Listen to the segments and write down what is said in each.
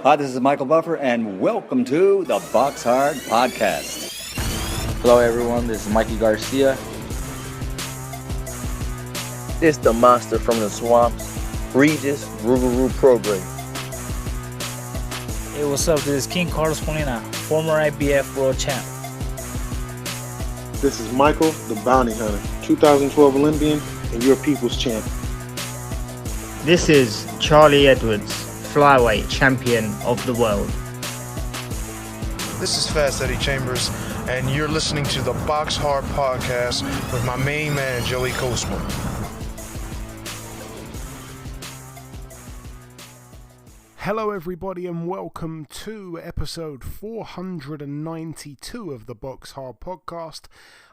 Hi, this is Michael Buffer, and welcome to the BoxHard Podcast. Hello, everyone. This is Mikey Garcia. This the monster from the swamps, Regis Rougarou Program. Hey, what's up? This is King Carlos Molina, former IBF world champ. This is Michael, the Bounty Hunter, 2012 Olympian and your people's champ. This is Charlie Edwards, flyweight champion of the world. This is Fast Eddie Chambers, and you're listening to the BoxHard Podcast with my main man, Joey Coastman. Hello everybody and welcome to episode 492 of the BoxHard Podcast.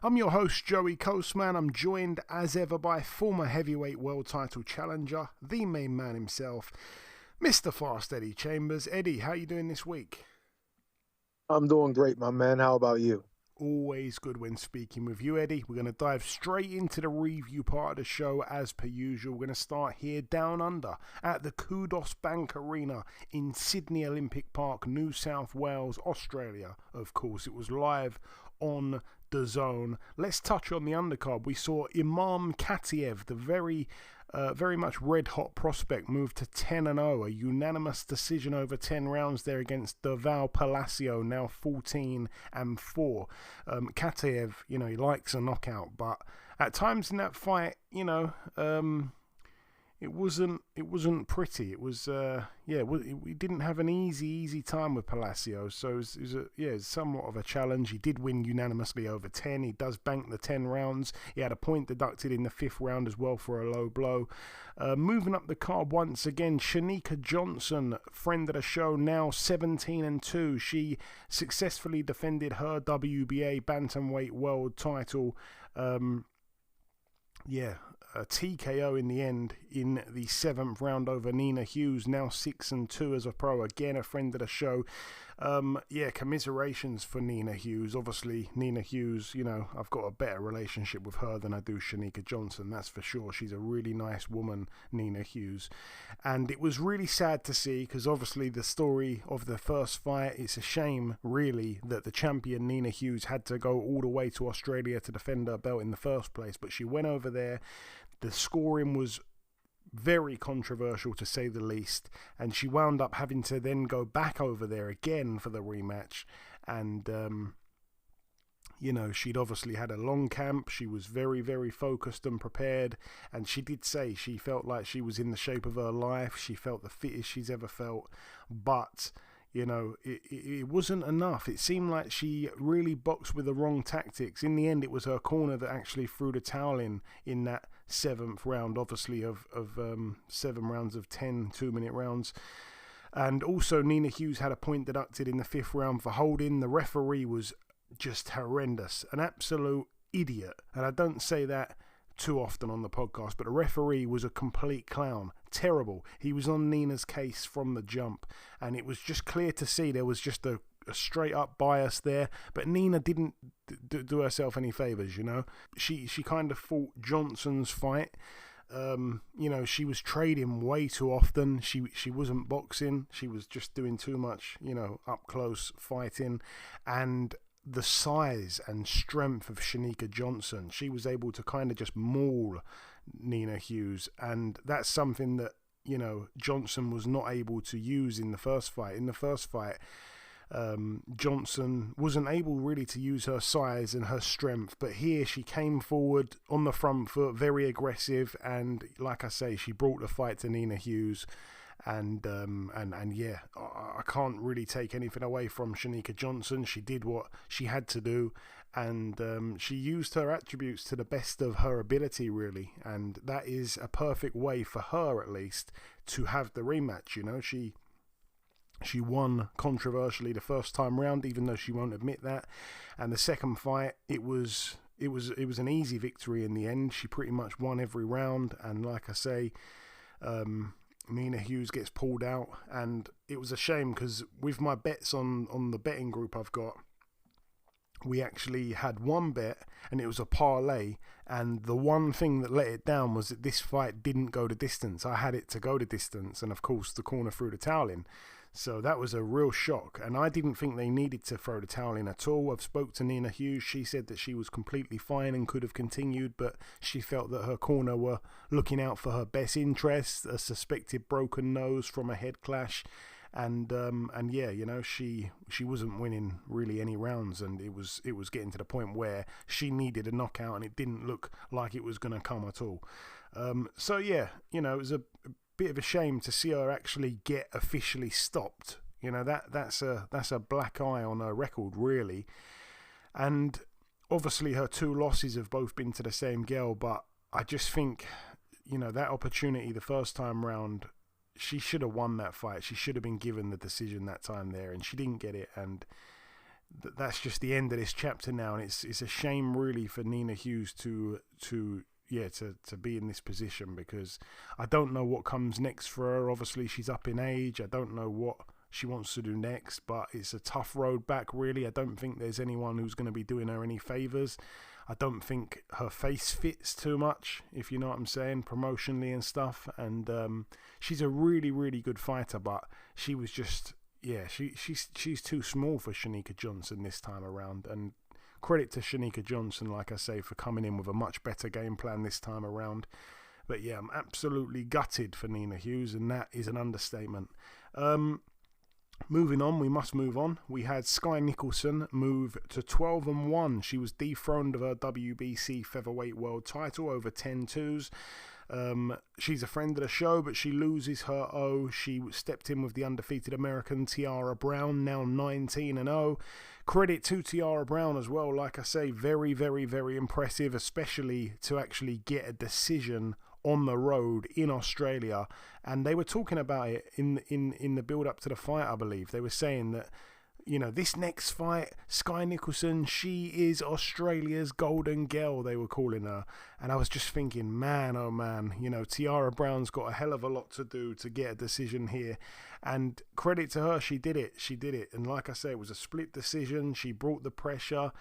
I'm your host Joey Coastman. I'm joined as ever by former heavyweight world title challenger, the main man himself, Mr. Fast Eddie Chambers. Eddie, how you doing this week? I'm doing great, my man. How about you? Always good when speaking with you, Eddie. We're going to dive straight into the review part of the show as per usual. We're going to start here down under at the Kudos Bank Arena in Sydney Olympic Park, New South Wales, Australia. Of course, it was live on DAZN. Let's touch on the undercard. We saw Imam Katiev, the very much red-hot prospect, moved to 10-0, a unanimous decision over 10 rounds there against Derval Palacio, now 14-4. Katiev, he likes a knockout, but at times in that fight, it wasn't pretty. It was, we didn't have an easy time with Palacio, so it was somewhat of a challenge. He did win unanimously over 10. He does bank the 10 rounds. He had a point deducted in the 5th round as well for a low blow. Moving up the card once again, Shanika Johnson, friend of the show, now 17-2. She successfully defended her WBA bantamweight world title. A TKO in the end in the 7th round over Nina Hughes, now 6-2 as a pro. Again, a friend of the show. Commiserations for Nina Hughes. Obviously, Nina Hughes, I've got a better relationship with her than I do Shanika Johnson, that's for sure. She's a really nice woman, Nina Hughes. And it was really sad to see, because obviously the story of the first fight, it's a shame, really, that the champion Nina Hughes had to go all the way to Australia to defend her belt in the first place. But she went over there. The scoring was very controversial, to say the least, and she wound up having to then go back over there again for the rematch. And she'd obviously had a long camp. She was very, very focused and prepared, and she did say she felt like she was in the shape of her life. She felt the fittest she's ever felt, but it wasn't enough. It seemed like she really boxed with the wrong tactics. In the end, it was her corner that actually threw the towel in that 7th round, obviously, of 7 rounds of 10 2-minute rounds. And also, Nina Hughes had a point deducted in the 5th round for holding. The referee was just horrendous, an absolute idiot. And I don't say that too often on the podcast, but the referee was a complete clown. Terrible. He was on Nina's case from the jump, and it was just clear to see there was just a straight up bias there. But Nina didn't do herself any favors. She kind of fought Johnson's fight. She was trading way too often. She wasn't boxing. She was just doing too much, up close fighting. And the size and strength of Shanika Johnson, she was able to kind of just maul Nina Hughes, and that's something that Johnson was not able to use in the first fight. In the first fight, Johnson wasn't able really to use her size and her strength, but here she came forward on the front foot, very aggressive, and like I say, she brought the fight to Nina Hughes. And I can't really take anything away from Shanika Johnson. She did what she had to do, and she used her attributes to the best of her ability, really. And that is a perfect way for her, at least, to have the rematch. She won controversially the first time round, even though she won't admit that. And the second fight, it was an easy victory in the end. She pretty much won every round, and like I say, Nina Hughes gets pulled out, and it was a shame because with my bets on the betting group I've got, we actually had one bet and it was a parlay, and the one thing that let it down was that this fight didn't go the distance. I had it to go the distance, and of course the corner threw the towel in. So that was a real shock, and I didn't think they needed to throw the towel in at all. I've spoke to Nina Hughes. She said that she was completely fine and could have continued, but she felt that her corner were looking out for her best interests, a suspected broken nose from a head clash, and yeah, you know, she wasn't winning really any rounds, and it was getting to the point where she needed a knockout, and it didn't look like it was going to come at all. So yeah, you know, it was a bit of a shame to see her actually get officially stopped. You know, that's a black eye on her record, really. And obviously her 2 losses have both been to the same girl, but I just think, you know, that opportunity the first time round, she should have won that fight. She should have been given the decision that time there, and she didn't get it, and that's just the end of this chapter now. And it's a shame really for Nina Hughes to be in this position, because I don't know what comes next for her. Obviously she's up in age. I don't know what she wants to do next, but it's a tough road back, really. I don't think there's anyone who's going to be doing her any favours. I don't think her face fits too much, if you know what I'm saying, promotionally and stuff. And she's a really, really good fighter, but she was just, she's too small for Shanika Johnson this time around. And credit to Shanika Johnson, like I say, for coming in with a much better game plan this time around. But yeah, I'm absolutely gutted for Nina Hughes, and that is an understatement. Moving on, we must move on. We had Skye Nicholson move to 12-1. She was dethroned of her WBC featherweight world title over 10-2s. She's a friend of the show, but she loses her O. She stepped in with the undefeated American Tiara Brown, now 19-0. Credit to Tiara Brown as well. Like I say, very, very, very impressive, especially to actually get a decision on the road in Australia. And they were talking about it in the build up to the fight, I believe. They were saying that, you know, this next fight, Skye Nicholson, she is Australia's golden girl, they were calling her. And I was just thinking, man, oh man, you know, Tiara Brown's got a hell of a lot to do to get a decision here. And credit to her, she did it. And like I say, it was a split decision. She brought the pressure.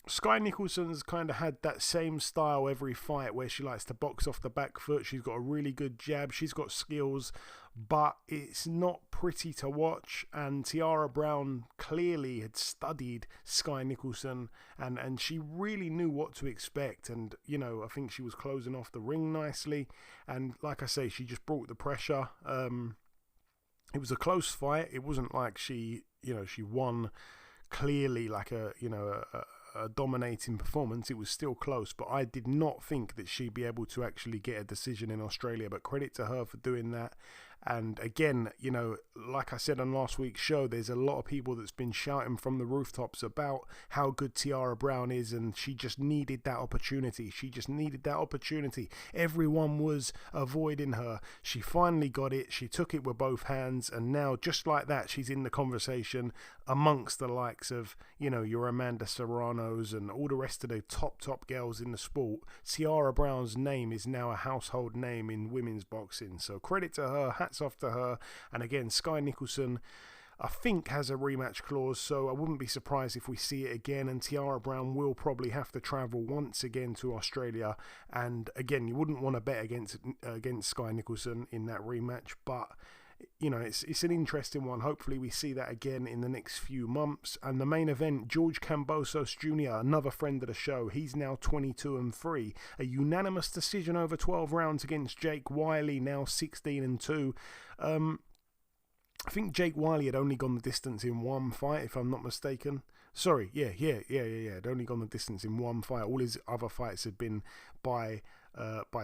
Skye Nicholson's kind of had that same style every fight, where she likes to box off the back foot. She's got a really good jab. She's got skills, but it's not pretty to watch. And Tiara Brown clearly had studied Skye Nicholson, and she really knew what to expect. And, you know, I think she was closing off the ring nicely. And like I say, she just brought the pressure. It was a close fight. It wasn't like she won clearly like a dominating performance. It was still close, but I did not think that she'd be able to actually get a decision in Australia. But credit to her for doing that. And again, you know, like I said on last week's show, there's a lot of people that's been shouting from the rooftops about how good Tiara Brown is, and she just needed that opportunity. Everyone was avoiding her. She finally got it. She took it with both hands, and now, just like that, she's in the conversation amongst the likes of, you know, your Amanda Serranos and all the rest of the top girls in the sport. Tiara Brown's name is now a household name in women's boxing. So credit to her, hats off to her. And again, Skye Nicholson, I think, has a rematch clause, so I wouldn't be surprised if we see it again. And Tiara Brown will probably have to travel once again to Australia. And again, you wouldn't want to bet against Skye Nicholson in that rematch, but you know, it's an interesting one. Hopefully we see that again in the next few months. And the main event, George Kambosos Jr., another friend of the show, he's now 22-3. A unanimous decision over 12 rounds against Jake Wiley, now 16-2. I think Jake Wiley had only gone the distance in one fight, if I'm not mistaken. Sorry, yeah. Had only gone the distance in one fight. All his other fights had been by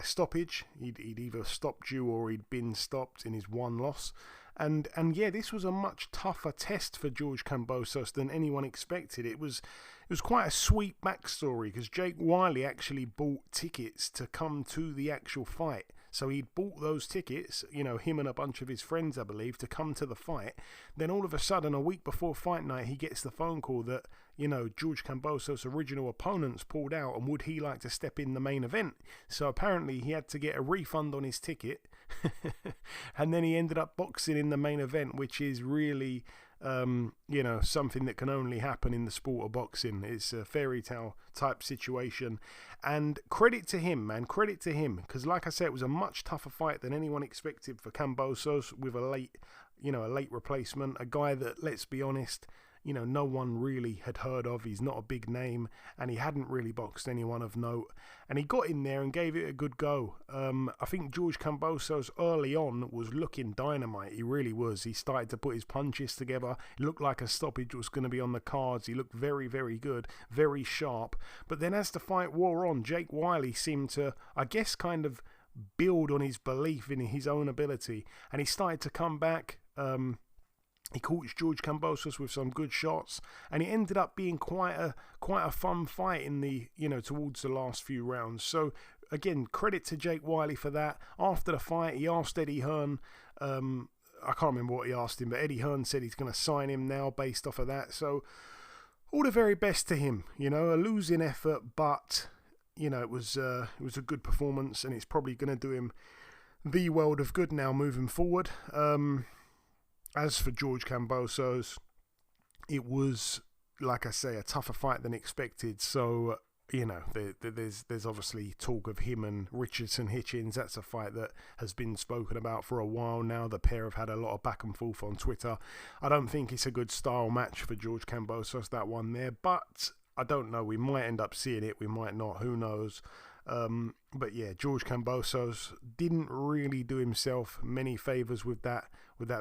stoppage. He'd either stopped you or he'd been stopped in his one loss. And yeah, this was a much tougher test for George Kambosos than anyone expected. It was quite a sweet backstory, because Jake Wiley actually bought tickets to come to the actual fight. So he'd bought those tickets, you know, him and a bunch of his friends, I believe, to come to the fight. Then all of a sudden, a week before fight night, he gets the phone call that, you know, George Kambosos' original opponents pulled out, and would he like to step in the main event? So apparently he had to get a refund on his ticket, and then he ended up boxing in the main event, which is really, you know, something that can only happen in the sport of boxing. It's a fairy tale type situation. And credit to him, man, because like I said, it was a much tougher fight than anyone expected for Kambosos, with a late a late replacement, a guy that, let's be honest, no one really had heard of. He's not a big name, and he hadn't really boxed anyone of note. And he got in there and gave it a good go. I think George Kambosos early on was looking dynamite. He really was. He started to put his punches together. It looked like a stoppage was going to be on the cards. He looked very, very good, very sharp. But then as the fight wore on, Jake Wiley seemed to, I guess, kind of build on his belief in his own ability. And he started to come back. He caught George Kambosos with some good shots, and it ended up being quite a fun fight in the towards the last few rounds. So again, credit to Jake Wiley for that. After the fight, he asked Eddie Hearn. I can't remember what he asked him, but Eddie Hearn said he's going to sign him now based off of that. So all the very best to him. A losing effort, but it was a good performance, and it's probably going to do him the world of good now moving forward. As for George Kambosos, it was, like I say, a tougher fight than expected. So, there's obviously talk of him and Richardson Hitchens. That's a fight that has been spoken about for a while now. The pair have had a lot of back and forth on Twitter. I don't think it's a good style match for George Kambosos, that one there. But I don't know. We might end up seeing it. We might not. Who knows? But yeah, George Kambosos didn't really do himself many favours with that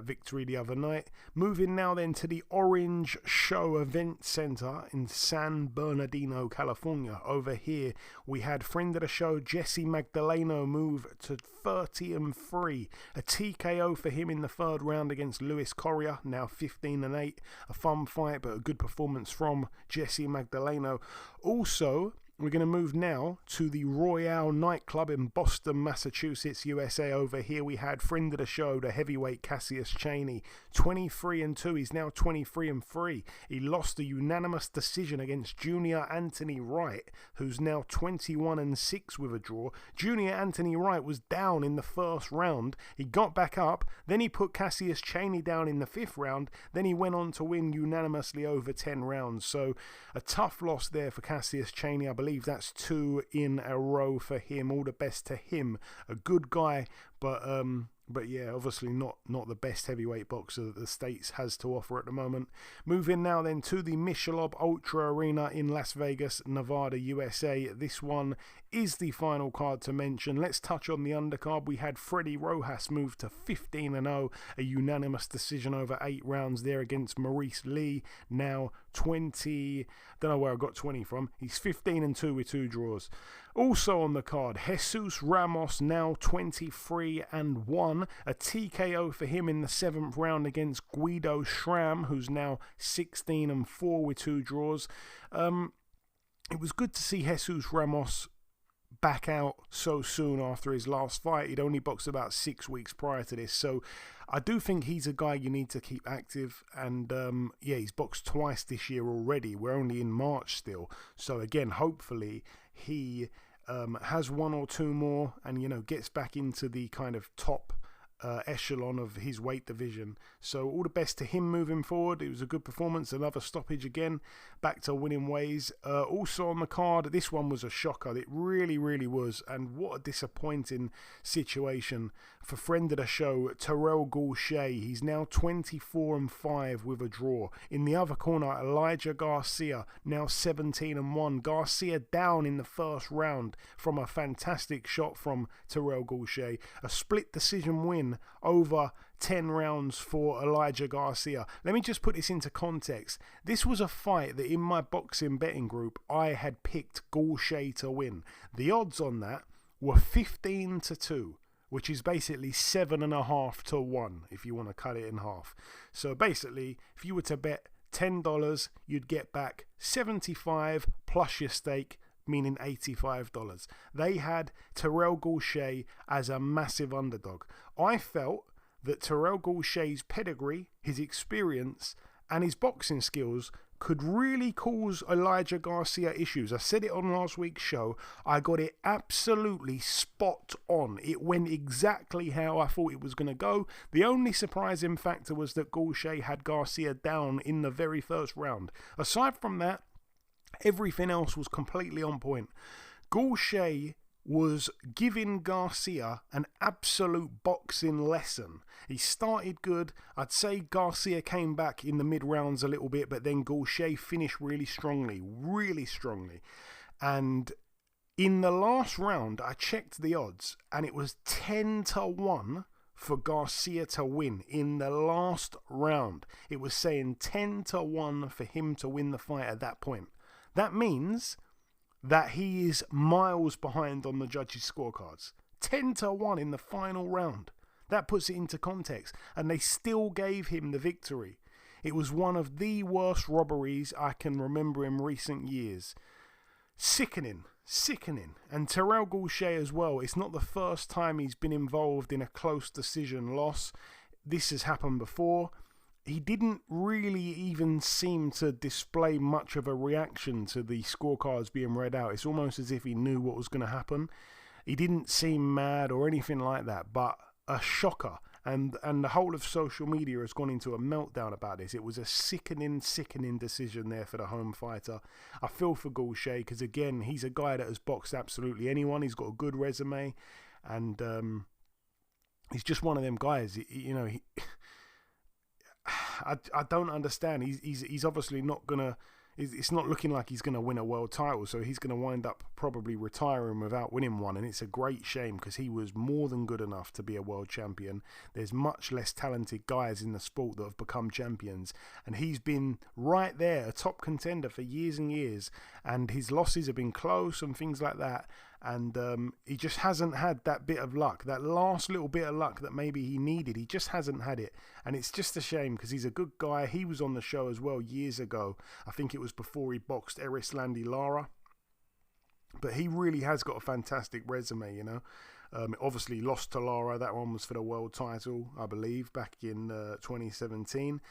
victory the other night. Moving now then to the Orange Show Event Center in San Bernardino, California. Over here we had friend of the show Jesse Magdaleno move to 30-3. A TKO for him in the third round against Luis Correa, now 15-8. A fun fight, but a good performance from Jesse Magdaleno. Also, we're going to move now to the Royale nightclub in Boston, Massachusetts, USA. Over here we had friend of the show, the heavyweight Cassius Chaney, 23-2. He's now 23-3. He lost a unanimous decision against Junior Anthony Wright, who's now 21-6 with a draw. Junior Anthony Wright was down in the first round. He got back up. Then he put Cassius Chaney down in the fifth round. Then he went on to win unanimously over 10 rounds. So a tough loss there for Cassius Chaney. I believe that's 2 in a row for him. All the best to him. A good guy, but yeah, obviously not the best heavyweight boxer that the States has to offer at the moment. Moving now then to the Michelob Ultra Arena in Las Vegas, Nevada, USA. This one is the final card to mention. Let's touch on the undercard. We had Freddie Rojas move to 15-0, a unanimous decision over 8 rounds there against Maurice Lee, now 20, don't know where I got 20 from. He's 15-2 with 2 draws. Also on the card, Jesus Ramos, now 23-1. A TKO for him in the 7th round against Guido Schramm, who's now 16-4 with 2 draws. It was good to see Jesus Ramos back out so soon after his last fight. He'd only boxed about 6 weeks prior to this, so I do think he's a guy you need to keep active. And he's boxed twice this year already. We're only in March still, so again, hopefully he has 1 or 2 more and gets back into the kind of top echelon of his weight division. So all the best to him moving forward. It was a good performance. Another stoppage again, back to winning ways. Also on the card, this one was a shocker. It really, really was. And what a disappointing situation for friend of the show, Terrell Gausha. He's now 24-5 with a draw. In the other corner, Elijah Garcia, now 17-1. Garcia down in the first round from a fantastic shot from Terrell Gausha. A split decision win over 10 rounds for Elijah Garcia. Let me just put this into context. This was a fight that in my boxing betting group I had picked Gausha to win. The odds on that were 15-2, which is basically 7.5 to 1 if you want to cut it in half. So basically, if you were to bet $10, you'd get back 75 plus your stake, meaning $85. They had Terrell Gausha as a massive underdog. I felt that Terrell Gausha's pedigree, his experience, and his boxing skills could really cause Elijah Garcia issues. I said it on last week's show. I got it absolutely spot on. It went exactly how I thought it was going to go. The only surprising factor was that Gausha had Garcia down in the very first round. Aside from that, everything else was completely on point. Gausha was giving Garcia an absolute boxing lesson. He started good. I'd say Garcia came back in the mid-rounds a little bit, but then Gausha finished really strongly. And in the last round, I checked the odds, and it was 10-1 for Garcia to win in the last round. It was saying 10-1 for him to win the fight at that point. That means that he is miles behind on the judges' scorecards. 10-1 in the final round. That puts it into context. And they still gave him the victory. It was one of the worst robberies I can remember in recent years. Sickening. And Terrell Gausha as well. It's not the first time he's been involved in a close decision loss. This has happened before. He didn't really even seem to display much of a reaction to the scorecards being read out. It's almost as if he knew what was going to happen. He didn't seem mad or anything like that, but a shocker. And the whole of social media has gone into a meltdown about this. It was a sickening decision there for the home fighter. I feel for Gausha because, again, he's a guy that has boxed absolutely anyone. He's got a good resume. And he's just one of them guys, I don't understand. He's obviously not gonna. It's not looking like he's gonna win a world title, so he's gonna wind up probably retiring without winning one, and it's a great shame because he was more than good enough to be a world champion. There's much less talented guys in the sport that have become champions, and he's been right there, a top contender for years and years, and his losses have been close and things like that. And he just hasn't had that bit of luck, that last little bit of luck that maybe he needed. He just hasn't had it. And it's just a shame because he's a good guy. He was on the show as well years ago. I think it was before he boxed Erislandy Lara. But he really has got a fantastic resume, Obviously lost to Lara. That one was for the world title, I believe, back in 2017.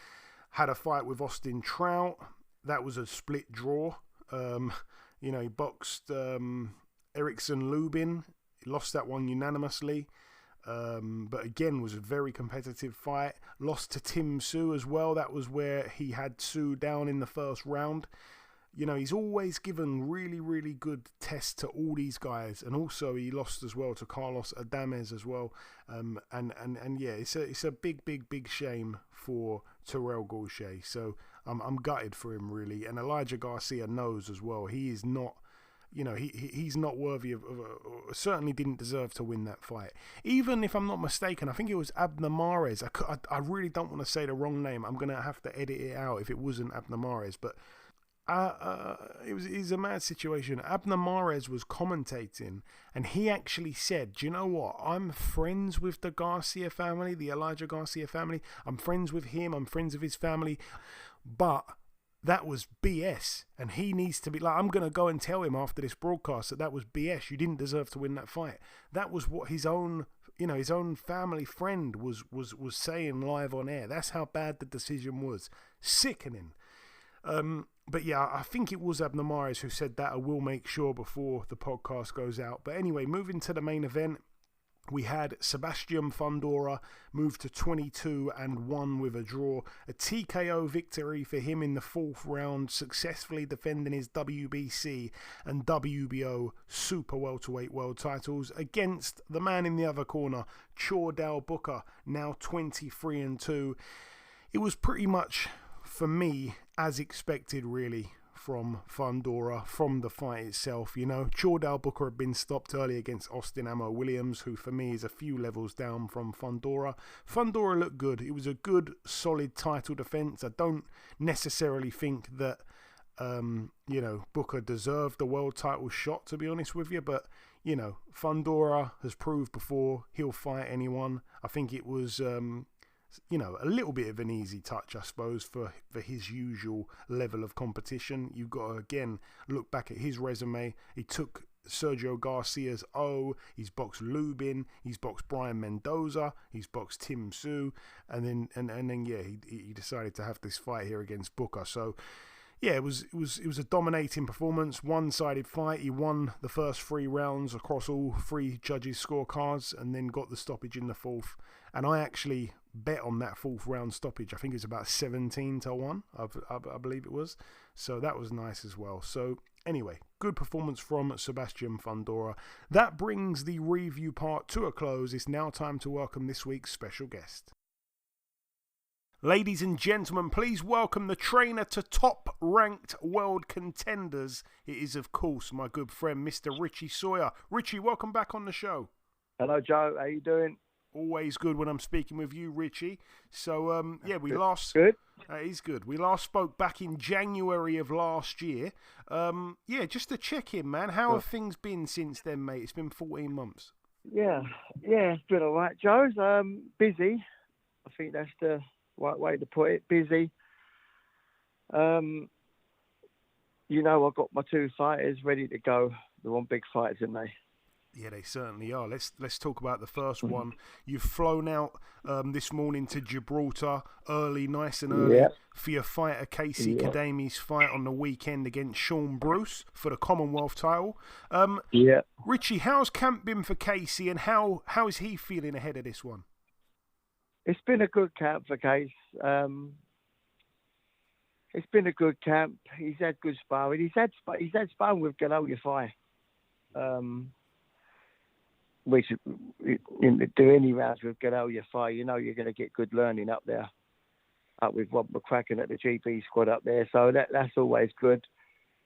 Had a fight with Austin Trout. That was a split draw. He boxed... Erickson Lubin, he lost that one unanimously, but again was a very competitive fight. Lost to Tim Tszyu as well. That was where he had Tszyu down in the first round. He's always given really good tests to all these guys, and also he lost as well to Carlos Adames as well. It's a big shame for Terrell Gausha. So I'm gutted for him really, and Elijah Garcia knows as well. He is not. He's not worthy of certainly didn't deserve to win that fight. Even if I'm not mistaken, I think it was Abner Mares. I really don't want to say the wrong name. I'm going to have to edit it out if it wasn't Abner Mares. But it was a mad situation. Abner Mares was commentating, and he actually said, do you know what? I'm friends with the Garcia family, the Elijah Garcia family. I'm friends with him. I'm friends with his family. But... that was BS, and he needs to be like, I'm going to go and tell him after this broadcast that was BS. You didn't deserve to win that fight. That was what his own family friend was saying live on air. That's how bad the decision was. Sickening. But yeah, I think it was Abner Mares who said that. I will make sure before the podcast goes out. But anyway, moving to the main event. We had Sebastian Fundora move to 22-1 with a draw. A TKO victory for him in the fourth round, successfully defending his WBC and WBO super welterweight world titles against the man in the other corner, Chordell Booker, now 23-2. It was pretty much, for me, as expected, really, from Fundora, from the fight itself. Chordell Booker had been stopped early against Austin Ammo Williams, who for me is a few levels down from Fundora. Fundora looked good. It was a good, solid title defense. I don't necessarily think that, Booker deserved the world title shot, to be honest with you, but, Fundora has proved before he'll fight anyone. I think it was... a little bit of an easy touch, I suppose, for his usual level of competition. You've got to, again, look back at his resume. He took Sergio Garcia's O, he's boxed Lubin, he's boxed Brian Mendoza, he's boxed Tim Tszyu, and then he decided to have this fight here against Booker. So, yeah, it was a dominating performance, one-sided fight. He won the first 3 rounds across all 3 judges' scorecards, and then got the stoppage in the fourth. And I actually bet on that fourth round stoppage. I think it was about 17-1, I believe it was. So that was nice as well. So Anyway, good performance from Sebastian Fundora. That brings the review part to a close. It's now time to welcome this week's special guest. Ladies and gentlemen, please welcome the trainer to top-ranked world contenders. It is, of course, my good friend, Mr. Richie Sawyer. Richie, welcome back on the show. Hello, Joe. How you doing? Always good when I'm speaking with you, Richie. So, we last... Good? He's good. We last spoke back in January of last year. Just to check in, man. How have things been since then, mate? It's been 14 months. Yeah, it's been all right, Joe. Busy. I think that's the right way to put it. Busy. I've got my two fighters ready to go. They're on big fights, aren't they? Yeah, they certainly are. Let's talk about the first one. You've flown out this morning to Gibraltar nice and early, for your fighter Kaisy Khademi's fight on the weekend against Sean Bruce for the Commonwealth title. Richie, how's camp been for Kaisy, and how is he feeling ahead of this one? It's been a good camp for Kaisy. It's been a good camp. He's had good sparring. He's had sparring with Gibraltar fight. Which, do any rounds with Gibraltar fight, you're going to get good learning up there, up with Rob McCracken at the GP squad up there. So that's always good.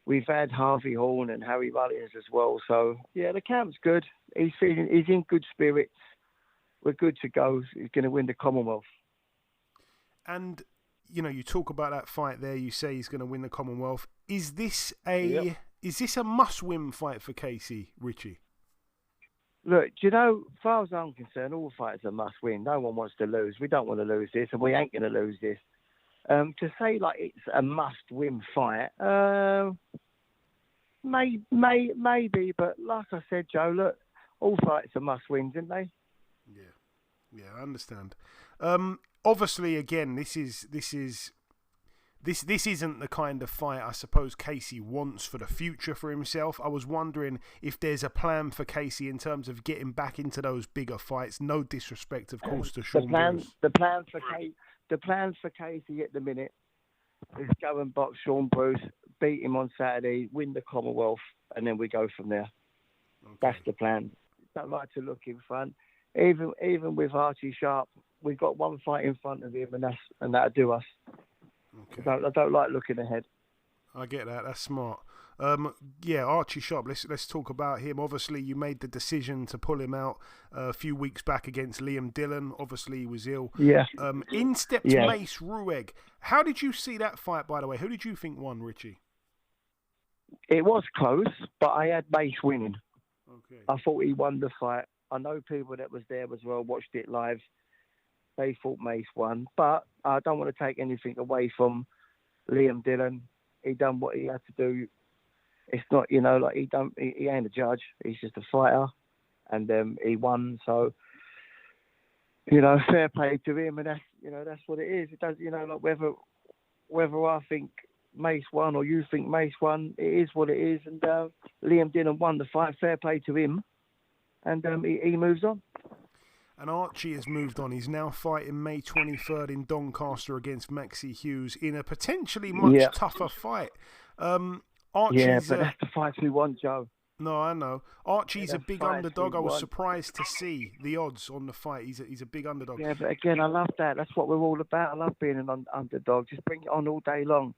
We've had Harvey Horn and Harry Mullins as well. So, the camp's good. He's in good spirits. We're good to go. He's going to win the Commonwealth. And, you talk about that fight there. You say he's going to win the Commonwealth. Is this a must-win fight for Kaisy, Richie? Look, as far as I'm concerned, all fighters are must-win. No one wants to lose. We don't want to lose this, and we ain't going to lose this. To say it's a must-win fight, maybe, but like I said, Joe, look, all fights are must-wins, aren't they? Yeah, I understand. Obviously, again, this isn't the kind of fight I suppose Kaisy wants for the future for himself. I was wondering if there's a plan for Kaisy in terms of getting back into those bigger fights. No disrespect, of course, to Sean Bruce. The plan for Kaisy at the minute is go and box Sean Bruce, beat him on Saturday, win the Commonwealth, and then we go from there. Okay. That's the plan. Don't like to look in front. Even with Archie Sharp, we've got one fight in front of him, and that'll do us. Okay. I don't like looking ahead. I get that. That's smart. Archie Sharp. Let's talk about him. Obviously, you made the decision to pull him out a few weeks back against Liam Dillon. Obviously, he was ill. Yeah. In stepped Mace Ruegg. How did you see that fight, by the way? Who did you think won, Richie? It was close, but I had Mace winning. Okay. I thought he won the fight. I know people that was there as well, watched it live. They thought Mace won, but I don't want to take anything away from Liam Dillon. He done what he had to do. It's not, he ain't a judge. He's just a fighter, and he won. So, fair play to him, and that's what it is. It does, whether I think Mace won or you think Mace won, it is what it is. And Liam Dillon won the fight. Fair play to him, and he moves on. And Archie has moved on. He's now fighting May 23rd in Doncaster against Maxi Hughes in a potentially much tougher fight. But that's the fights we want, Joe. No, I know. Archie's a big underdog. I was surprised to see the odds on the fight. He's a big underdog. Yeah, but again, I love that. That's what we're all about. I love being an underdog. Just bring it on all day long.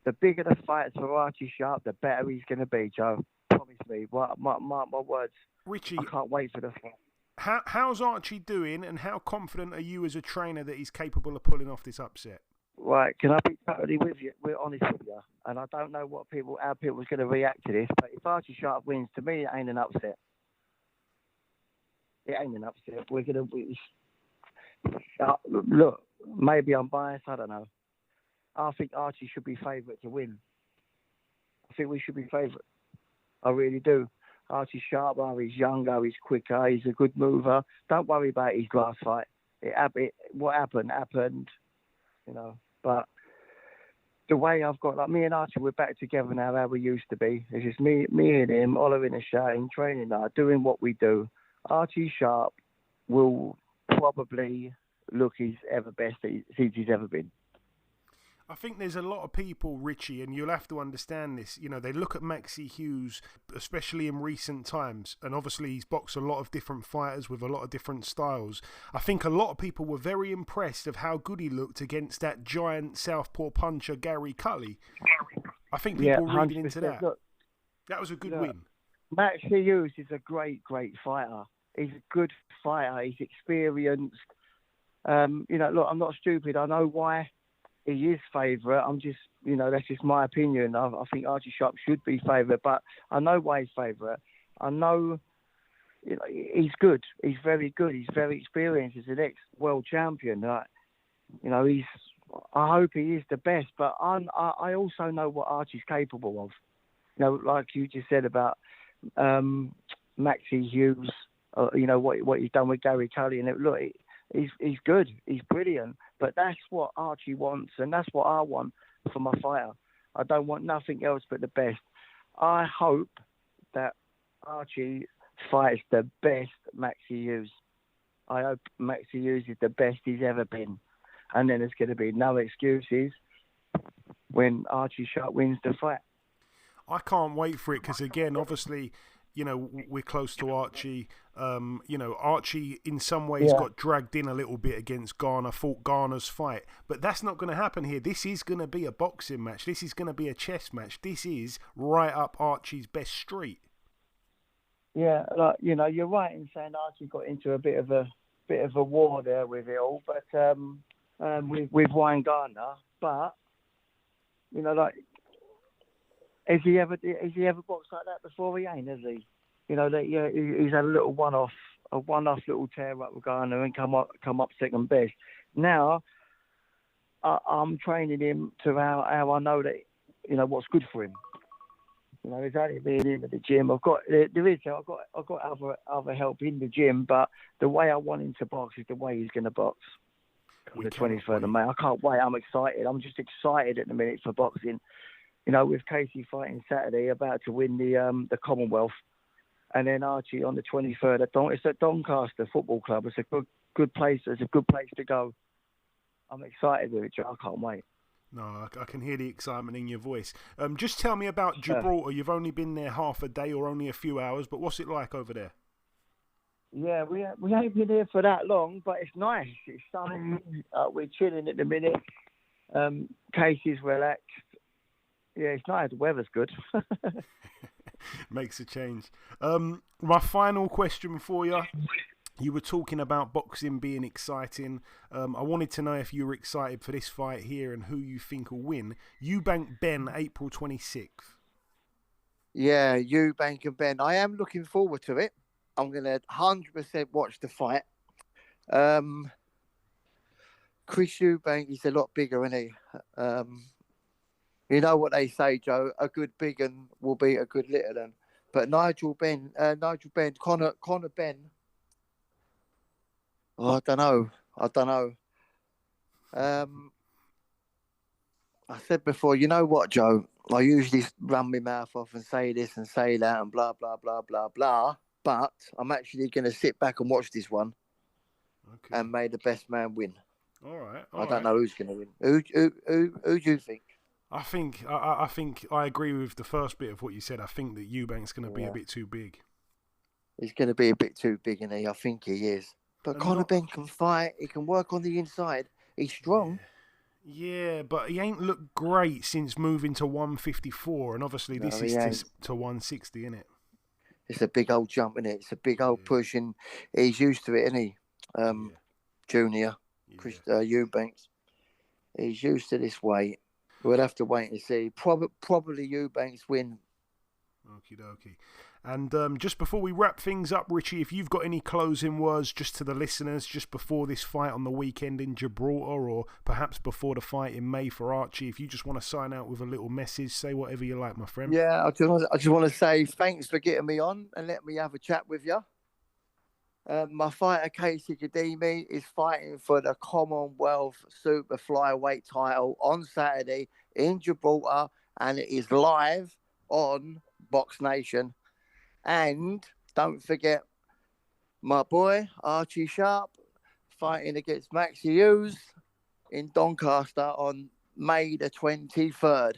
The bigger the fights for Archie Sharp, the better he's going to be, Joe. Promise me. Mark my words. Richie, I can't wait for the fight. How's Archie doing, and how confident are you as a trainer that he's capable of pulling off this upset? Right, can I be totally with you? We're honest with you, and I don't know how people's going to react to this. But if Archie Sharp wins, to me, it ain't an upset. It ain't an upset. We're going to look. Maybe I'm biased. I don't know. I think Archie should be favourite to win. I think we should be favourite. I really do. Archie Sharp, he's younger, he's quicker, he's a good mover. Don't worry about his last fight. What happened, But the way I've got, me and Archie, we're back together now how we used to be. It's just me and him, Oliver and Shane, training now, doing what we do. Archie Sharp will probably look his ever best since he's ever been. I think there's a lot of people, Richie, and you'll have to understand this. You know, they look at Maxi Hughes, especially in recent times, and obviously he's boxed a lot of different fighters with a lot of different styles. I think a lot of people were very impressed of how good he looked against that giant southpaw puncher, Gary Cully. I think people were reading into that. Look, that was a good win. Maxi Hughes is a great fighter. He's a good fighter. He's experienced. You know, look, I'm not stupid. I know why he is favourite. I'm just, you know, that's just my opinion. I think Archie Sharp should be favourite, but I know why he's favourite. I know, you know, he's good. He's very good. He's very experienced. He's an ex-world champion. You know, I hope he is the best, but I also know what Archie's capable of. You know, like you just said about Maxi Hughes, you know, what he's done with Gary Cully. And look, he's good. He's brilliant. But that's what Archie wants, and that's what I want for my fighter. I don't want nothing else but the best. I hope that Archie fights the best Maxi Hughes. I hope Maxi Hughes is the best he's ever been. And then there's going to be no excuses when Archie Sharp wins the fight. I can't wait for it because, again, obviously, you know, we're close to Archie. You know, Archie in some ways got dragged in a little bit against Garner, fought Garner's fight. But that's not going to happen here. This is going to be a boxing match. This is going to be a chess match. This is right up Archie's best street. Yeah, like, you know, you're right in saying Archie got into a bit of a war there with it all, but with Wayne Garner. But, you know, like, has he ever boxed like that before? He ain't, has he? You know, he's had a little one-off little tear up with Garner and come up second best. Now, I'm training him to how I know that, you know, what's good for him. You know, it's only being in the gym. I've got other help in the gym, but the way I want him to box is the way he's going to box. On the 23rd of May. I can't wait. I'm excited. I'm just excited at the minute for boxing. You know, with Kaisy fighting Saturday, about to win the Commonwealth, and then Archie on the 23rd it's at Doncaster Football Club. It's a good place. It's a good place to go. I'm excited with it, Joe. I can't wait. No, I can hear the excitement in your voice. Just tell me about Gibraltar. You've only been there half a day or only a few hours, but what's it like over there? Yeah, we ain't been here for that long, but it's nice. It's sunny. We're chilling at the minute. Casey's relaxed. Yeah, it's nice. The weather's good. Makes a change. My final question for you. You were talking about boxing being exciting. I wanted to know if you were excited for this fight here and who you think will win. Eubank Benn, April 26th. Yeah, Eubank and Benn. I am looking forward to it. I'm going to 100% watch the fight. Chris Eubank is a lot bigger, isn't he? You know what they say, Joe, a good big un will beat a good little un. But Nigel Benn, Conor Benn, I don't know. I said before, you know what, Joe? I usually run my mouth off and say this and say that and blah, blah, blah, blah, blah. But I'm actually going to sit back and watch this one and may the best man win. All right. I don't know who's going to win. Who do you think? I think I agree with the first bit of what you said. I think that Eubank's going to be a bit too big. He's going to be a bit too big, isn't he? I think he is. But Conor Benn can fight. He can work on the inside. He's strong. Yeah, but he ain't looked great since moving to 154, and obviously this is to 160, isn't it? It's a big old jump, isn't it? It's a big old push, and he's used to it, isn't he? Junior, Chris Eubanks. He's used to this weight. We'll have to wait and see. Probably Eubanks win. Okie dokie. And just before we wrap things up, Richie, if you've got any closing words just to the listeners, just before this fight on the weekend in Gibraltar, or perhaps before the fight in May for Archie, if you just want to sign out with a little message, say whatever you like, my friend. Yeah, I just want to say thanks for getting me on and let me have a chat with you. My fighter, Kaisy Khademi, is fighting for the Commonwealth Super Flyweight title on Saturday in Gibraltar, and it is live on Box Nation. And don't forget my boy, Archie Sharp, fighting against Maxi Hughes in Doncaster on May the 23rd.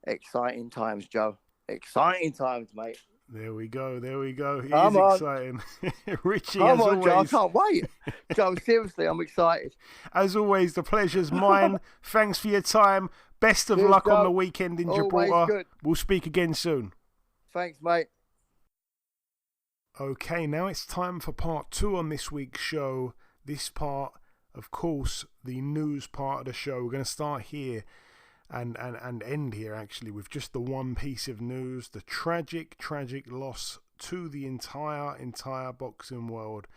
Exciting times, Joe. Exciting times, mate. There we go. It Come is on. exciting. Richie, Come as on, Joe. I always. can't wait. Joe, seriously, I'm excited. As always, the pleasure's mine. Thanks for your time. Best of Cheers, luck on Joe. the weekend in Always Gibraltar. good. We'll speak again soon. Thanks, mate. Okay, now it's time for part 2 on this week's show. This part, of course, the news part of the show. We're going to start here and end here, actually, with just the one piece of news. The tragic loss to the entire boxing world.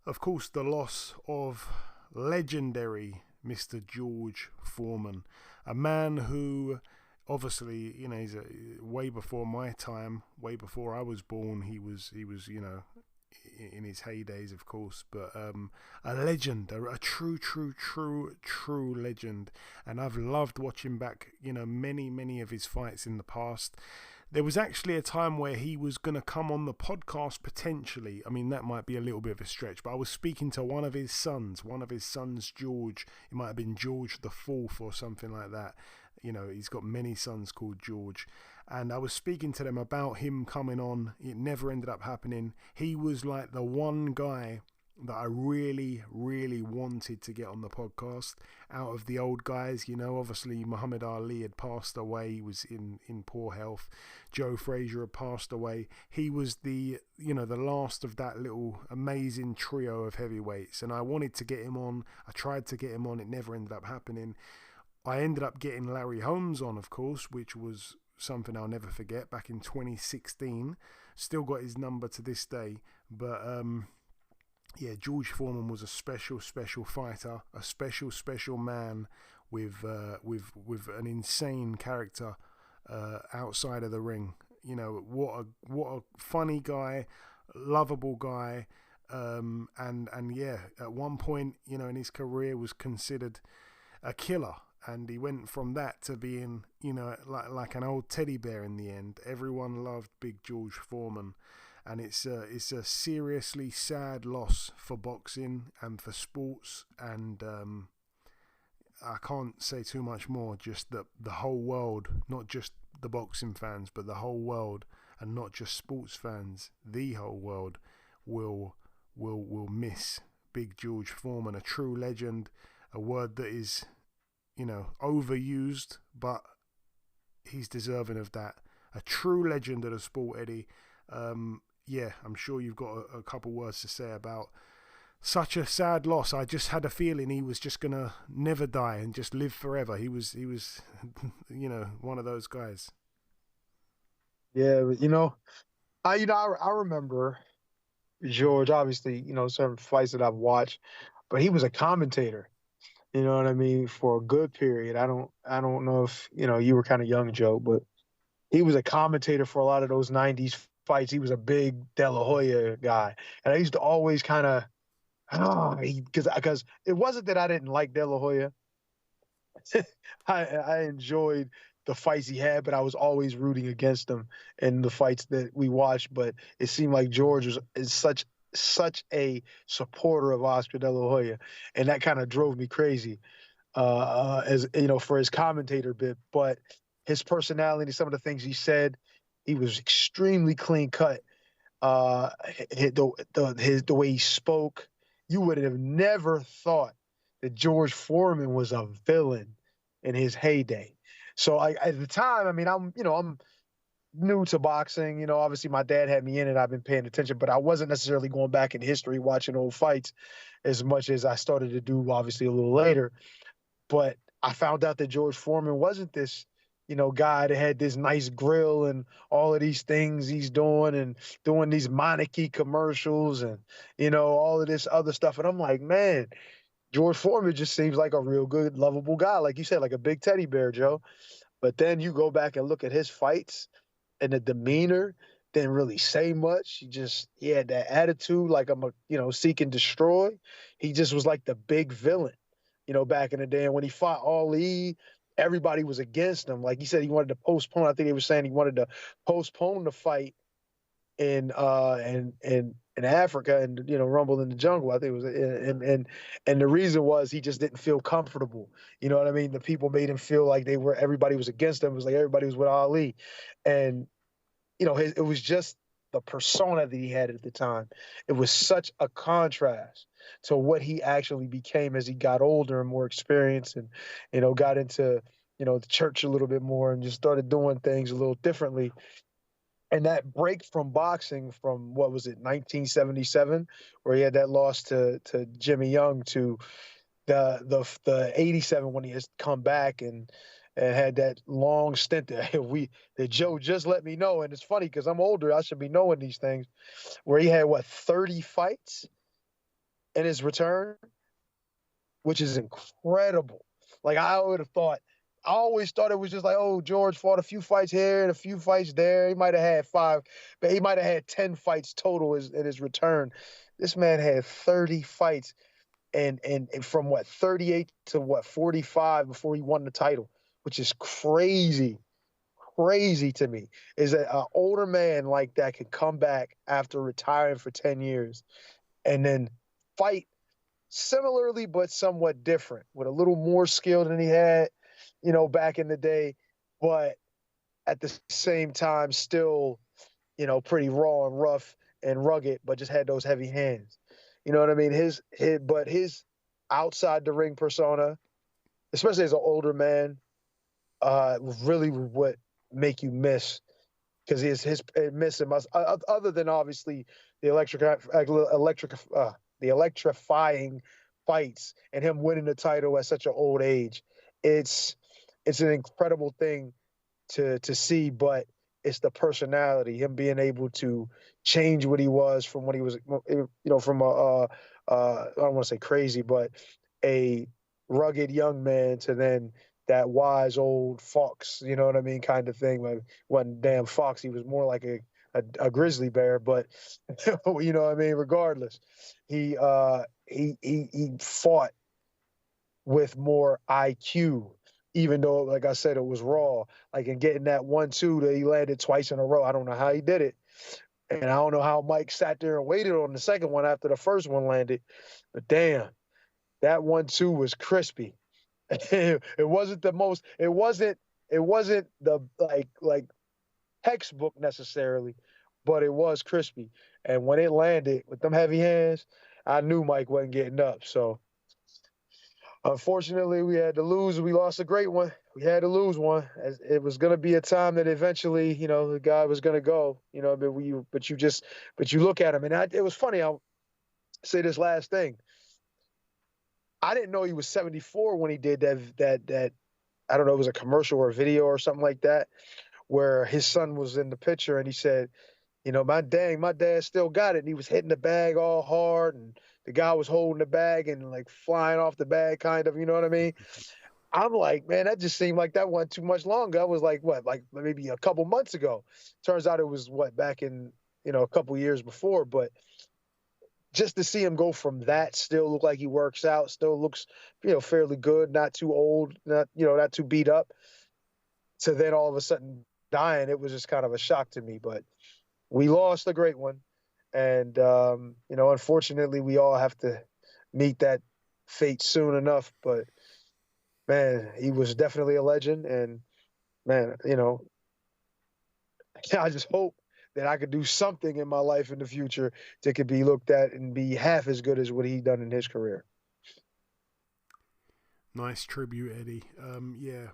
Of course, the loss of legendary Mr. George Foreman. A man who, obviously, you know, he's way before my time, way before I was born. He was, you know, in his heydays, of course, but a legend, a true legend. And I've loved watching back, you know, many of his fights in the past. There was actually a time where he was going to come on the podcast potentially. I mean, that might be a little bit of a stretch, but I was speaking to one of his sons, George. It might have been George the Fourth or something like that. You know, he's got many sons called George. And I was speaking to them about him coming on. It never ended up happening. He was like the one guy that I really wanted to get on the podcast out of the old guys. You know, obviously Muhammad Ali had passed away. He was in poor health. Joe Frazier had passed away. He was the last of that little amazing trio of heavyweights. And I wanted to get him on. I tried to get him on. It never ended up happening. I ended up getting Larry Holmes on, of course, which was something I'll never forget, back in 2016. Still got his number to this day. But yeah, George Foreman was a special fighter, a special man with an insane character outside of the ring. You know, what a funny guy, lovable guy, and yeah, at one point, you know, in his career was considered a killer. And he went from that to being, you know, like an old teddy bear in the end. Everyone loved Big George Foreman. And it's a seriously sad loss for boxing and for sports. And I can't say too much more. Just that the whole world, not just the boxing fans, but the whole world, and not just sports fans, the whole world will miss Big George Foreman. A true legend, a word that is, you know, overused, but he's deserving of that. A true legend of the sport, Eddie. Yeah, I'm sure you've got a couple words to say about such a sad loss. I just had a feeling he was just gonna never die and just live forever. He was, you know, one of those guys. Yeah, you know, I remember George. Obviously, you know, certain fights that I've watched, but he was a commentator. You know what I mean? For a good period. I don't know if, you know, you were kind of young, Joe, but he was a commentator for a lot of those 90s fights. He was a big De La Hoya guy. And I used to always kind of, because it wasn't that I didn't like De La Hoya. I enjoyed the fights he had, but I was always rooting against him in the fights that we watched. But it seemed like George is such a supporter of Oscar De La Hoya, and that kind of drove me crazy, as you know, for his commentator bit. But his personality, some of the things he said, he was extremely clean cut. The way he spoke, you would have never thought that George Foreman was a villain in his heyday. So at the time, I mean, I'm new to boxing. You know, obviously my dad had me in it. I've been paying attention, but I wasn't necessarily going back in history watching old fights as much as I started to do, obviously, a little later. But I found out that George Foreman wasn't this, you know, guy that had this nice grill and all of these things he's doing and doing these Monarchy commercials and, you know, all of this other stuff. And I'm like, man, George Foreman just seems like a real good, lovable guy. Like you said, like a big teddy bear, Joe. But then you go back and look at his fights, and the demeanor didn't really say much. He had that attitude like I'm seek and destroy. He just was like the big villain, you know, back in the day. And when he fought Ali, everybody was against him. Like he said, he wanted to postpone. I think they were saying he wanted to postpone the fight and in Africa and Rumble in the Jungle. I think it was, and the reason was he just didn't feel comfortable. You know what I mean? The people made him feel like everybody was against him. It was like everybody was with Ali, and it was just the persona that he had at the time. It was such a contrast to what he actually became as he got older and more experienced, and got into the church a little bit more and just started doing things a little differently. And that break from boxing from, 1977, where he had that loss to Jimmy Young, to the 87 when he has come back and had that long stint that Joe just let me know. And it's funny because I'm older, I should be knowing these things, where he had 30 fights in his return, which is incredible. Like I always thought it was just like, oh, George fought a few fights here and a few fights there. He might have had 5, but he might have had 10 fights total in his return. This man had 30 fights and from 38 to 45 before he won the title, which is crazy to me, is that an older man like that can come back after retiring for 10 years and then fight similarly but somewhat different, with a little more skill than he had back in the day, but at the same time still, pretty raw and rough and rugged, but just had those heavy hands. You know what I mean? His outside the ring persona, especially as an older man, really would make you miss, because his miss him. Other than obviously the electrifying fights and him winning the title at such an old age, it's an incredible thing to see, but it's the personality, him being able to change what he was from when he was, from I don't want to say crazy, but a rugged young man to then that wise old fox, you know what I mean, kind of thing. Like, wasn't damn fox, he was more like a grizzly bear, but you know what I mean. Regardless, he fought with more IQ, even though, like I said, it was raw. Like in getting that 1-2 that he landed twice in a row. I don't know how he did it. And I don't know how Mike sat there and waited on the second one after the first one landed. But damn, that 1-2 was crispy. It wasn't the like textbook necessarily, but it was crispy. And when it landed with them heavy hands, I knew Mike wasn't getting up. So unfortunately, we had to lose. We lost a great one. We had to lose one. It was going to be a time that eventually, the guy was going to go. But you look at him, and it was funny. I'll say this last thing. I didn't know he was 74 when he did that. I don't know, it was a commercial or a video or something like that, where his son was in the picture, and he said, my dad still got it. And he was hitting the bag all hard, and the guy was holding the bag and like flying off the bag, kind of, you know what I mean? I'm like, man, that just seemed like that went too much longer. I was like, like maybe a couple months ago. Turns out it was back in, a couple years before. But just to see him go from that, still look like he works out, still looks, fairly good, not too old, not too beat up, to then all of a sudden dying, it was just kind of a shock to me. But we lost a great one. And, unfortunately, we all have to meet that fate soon enough. But, man, he was definitely a legend. And, man, I just hope that I could do something in my life in the future that could be looked at and be half as good as what he done in his career. Nice tribute, Eddie. Yeah,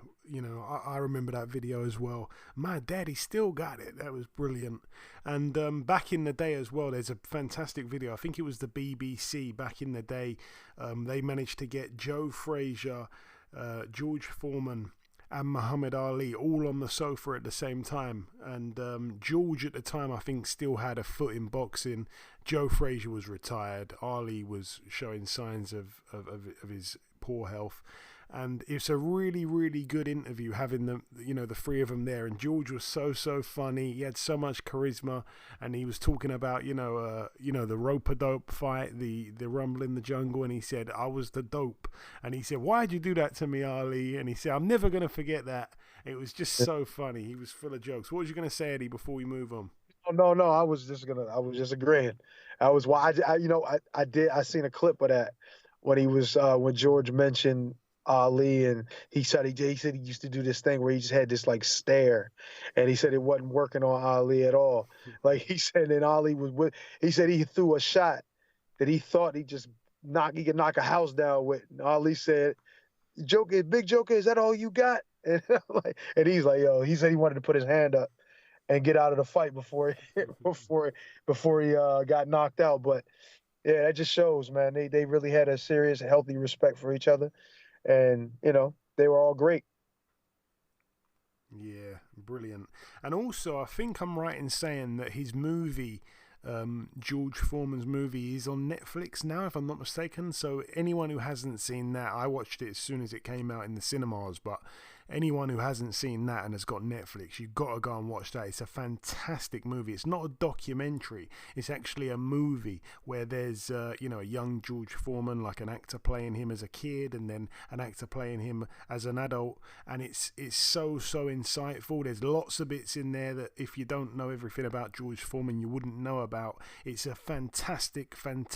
I remember that video as well. My daddy still got it. That was brilliant. And back in the day as well, there's a fantastic video. I think it was the BBC back in the day. They managed to get Joe Frazier, George Foreman, and Muhammad Ali all on the sofa at the same time. And George at the time, I think, still had a foot in boxing. Joe Frazier was retired. Ali was showing signs of his poor health. And it's a really, really good interview having the three of them there. And George was so funny. He had so much charisma, and he was talking about the rope-a-dope fight, the rumble in the jungle, and he said, I was the dope. And he said, why'd you do that to me, Ali? And he said, I'm never gonna forget that. It was just so funny. He was full of jokes. What was you gonna say, Eddie, before we move on? No. I was just agreeing. I seen a clip of that when he was when George mentioned Ali, and he said he used to do this thing where he just had this like stare, and he said it wasn't working on Ali at all. Like he said, and Ali he said he threw a shot that he thought he could knock a house down with. And Ali said, Big Joker, is that all you got? And he's like, yo, he said he wanted to put his hand up and get out of the fight before he got knocked out. But yeah, that just shows, man, they really had a serious, healthy respect for each other, and they were all great. Yeah, brilliant. And also, I think I'm right in saying that his movie, George Foreman's movie, is on Netflix now, if I'm not mistaken. So anyone who hasn't seen that, I watched it as soon as it came out in the cinemas, but anyone who hasn't seen that and has got Netflix, you've got to go and watch that. It's a fantastic movie. It's not a documentary. It's actually a movie where there's a young George Foreman, like an actor playing him as a kid, and then an actor playing him as an adult, and it's so insightful. There's lots of bits in there that if you don't know everything about George Foreman, you wouldn't know about. It's a fantastic film.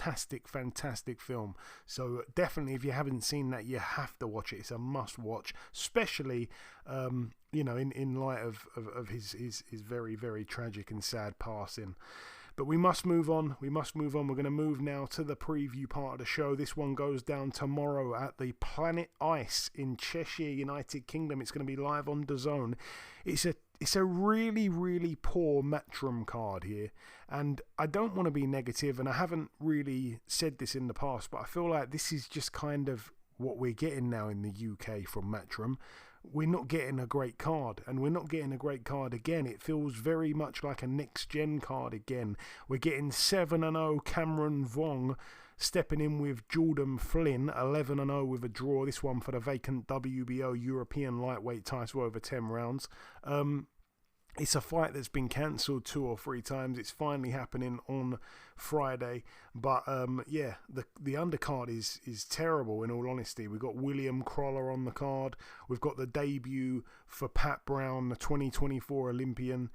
So definitely, if you haven't seen that, you have to watch it. It's a must watch, especially in light of his very, very tragic and sad passing. But we must move on. We're going to move now to the preview part of the show. This one goes down tomorrow at the Planet Ice in Cheshire, United Kingdom. It's going to be live on DAZN. It's a really, really poor Matchroom card here. And I don't want to be negative, and I haven't really said this in the past, but I feel like this is just kind of what we're getting now in the UK from Matchroom. We're not getting a great card, and we're not getting a great card again. It feels very much like a next-gen card again. We're getting 7-0 Cameron Vong stepping in with Jordan Flynn, 11-0 with a draw. This one for the vacant WBO European lightweight title over 10 rounds. It's a fight that's been cancelled 2 or 3 times. It's finally happening on Friday. But the undercard is terrible, in all honesty. We've got William Crawler on the card. We've got the debut for Pat Brown, the 2024 Olympian.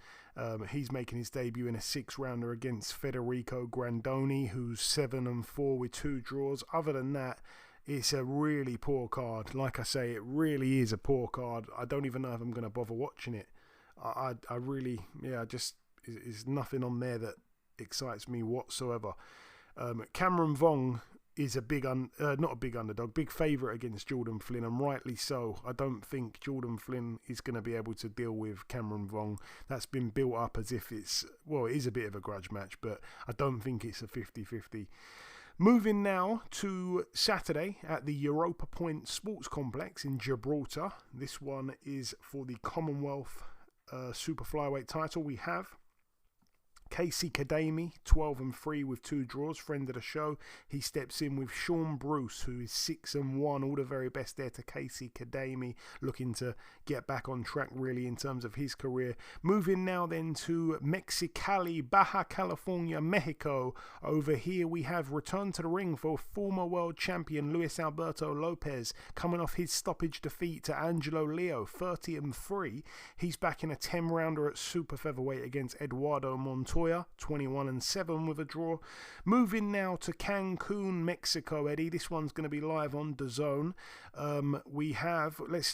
He's making his debut in a 6-rounder against Federico Grandoni, who's 7-4 with 2 draws. Other than that, it's a really poor card. Like I say, it really is a poor card. I don't even know if I'm going to bother watching it. I really, there's nothing on there that excites me whatsoever. Cameron Vong is a big underdog, big favourite against Jordan Flynn, and rightly so. I don't think Jordan Flynn is going to be able to deal with Cameron Vong. That's been built up as if it is a bit of a grudge match, but I don't think it's a 50-50. Moving now to Saturday at the Europa Point Sports Complex in Gibraltar. This one is for the Commonwealth Super Flyweight title. We have Kaisy Khademi, 12-3 with 2 draws, friend of the show. He steps in with Sean Bruce, who is 6-1. All the very best there to Kaisy Khademi, looking to get back on track really in terms of his career. Moving now then to Mexicali, Baja California, Mexico. Over here we have return to the ring for former world champion Luis Alberto Lopez, coming off his stoppage defeat to Angelo Leo, 30-3. He's back in a 10-rounder at super featherweight against Eduardo Montoya, 21-7 with a draw. Moving now to Cancun, Mexico, Eddie. This one's going to be live on DAZN. We have, let's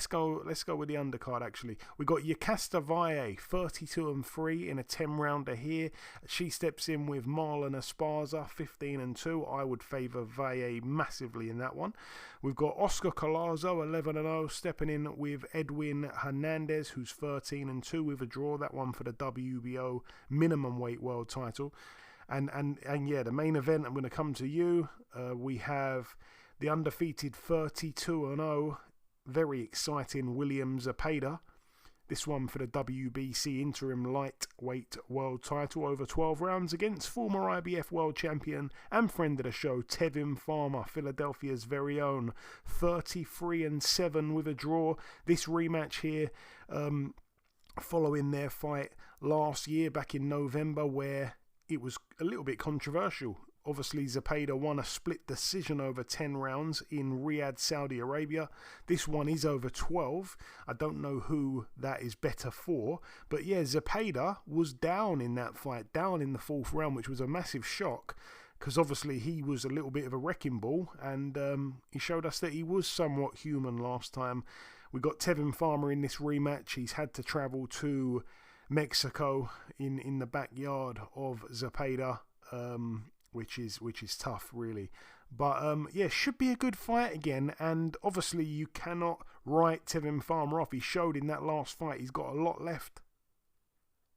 go with the undercard actually. We got Yacasta Valle, 32-3 in a 10-rounder here. She steps in with Marlon Esparza, 15-2. I would favour Valle massively in that one. We've got Oscar Collazo, 11-0, stepping in with Edwin Hernandez, who's 13-2 with a draw. That one for the WBO minimum weight world title. And yeah, the main event, I'm going to come to you. We have the undefeated 32-0, very exciting William Zepeda. This one for the WBC interim lightweight world title over 12 rounds against former IBF world champion and friend of the show Tevin Farmer, Philadelphia's very own, 33-7 with a draw. This rematch here following their fight last year back in November, where it was a little bit controversial. Obviously, Zepeda won a split decision over 10 rounds in Riyadh, Saudi Arabia. This one is over 12. I don't know who that is better for. But yeah, Zepeda was down in that fight, down in the 4th round, which was a massive shock because obviously he was a little bit of a wrecking ball, and he showed us that he was somewhat human last time. We got Tevin Farmer in this rematch. He's had to travel to Mexico in the backyard of Zepeda. Which is tough, really. But yeah, should be a good fight again. And obviously, you cannot write Tevin Farmer off. He showed in that last fight he's got a lot left,